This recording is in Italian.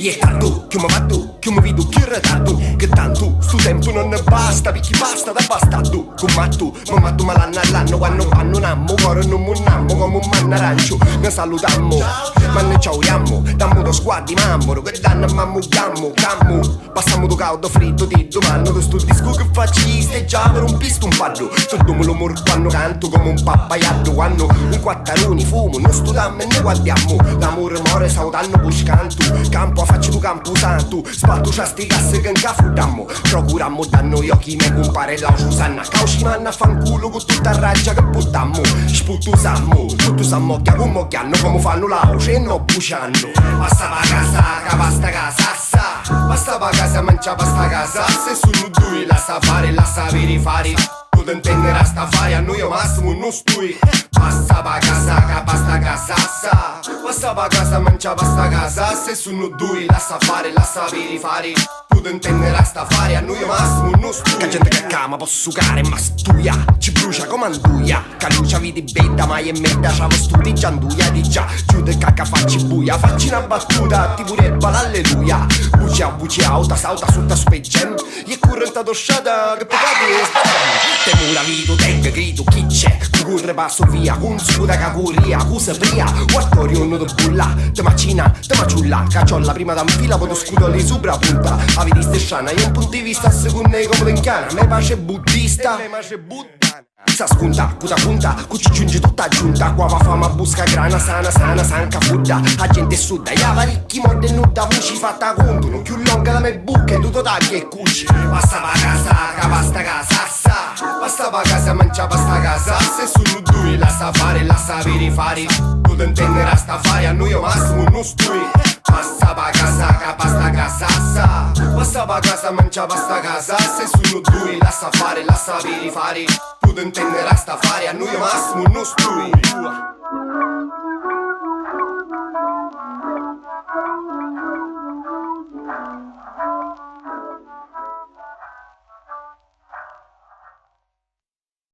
E tanto che mi va tu, che mi vedo che ritardo, che tanto sto tempo non ne basta, perché basta da bastardo. Con matto, ma matto malanno all'anno, quando fanno un ammo, cuore non un ammo, come un manno arancio, ne salutammo, ma ne ciauriamo, dammo do sguardi mammoro, che danno a mammo gammo, cammo, passiamo do caldo freddo, ti domando do sto disco che faccio gli steggiamo per un pisto un fallo, tutto me lo mor quando canto come un pappaiato, quando un quattaroni fumo, non studiamo e ne guardiamo, l'amore more salutando buscanto, campo a faccia tu campo santo, spatto c'ha sti casse che in cafudammo, procurammo danno gli occhi me compare la Susanna, cauci manna fanculo con tutta raggia che buttammo, sputtusammo, tutto sammo che come occhianno, come fanno la voce e non buciando, basta pa casa, che basta casa, basta pa casa, mangia basta casa, se sono due la sa fare, la sa verifare, tu ti intenderà sta fare, a noi massimo non stui, basta pa casa, che basta casa, basta pa casa, mangia basta casa, se sono due la sa fare, la sa verifare, tu ti intenderà sta fare, a noi massimo non stui. Che gente che cama posso sucare, ma stuia, ci brucia come anduia, che luce vedi betta, ma è metta, c'avo studi gianduia, di già, chiude cacca facci buia, facci una battuta, ti pure ballalleluia, bucia auta, sauta sotto speggem, e currenta tosciata, che pecati, te mura vito, teg, grito, chi c'è, curre passo via, un scuda cacuria, cusa pria, quattorio non do bulla, te macina, te maciulla, cacciolla, prima da un fila, poi scudo lì sopra punta, avete stesciana, io un punto di vista, secondo me come l'inchiana, me pace buddista, sa sconta, puta punta, cucci giunge tutta giunta, qua va fama busca grana, sana, sanca fudda, a gente sudda, ia varicchi morde nuda, voci fatta conto, non più longa da me buche, tutto tagli e cucci, basta pa casa, che basta casa, basta pa casa, mangia basta casa, se sono due la sa fare, la sa verifare, tu ti intenderà sta fare, a noi massimo non stui, basta pa casa, che basta casa, basta pa casa, mangia basta casa, se sono due la sa fare, la sa verifare, tu ti intenderà sta fare, a noi massimo non stui.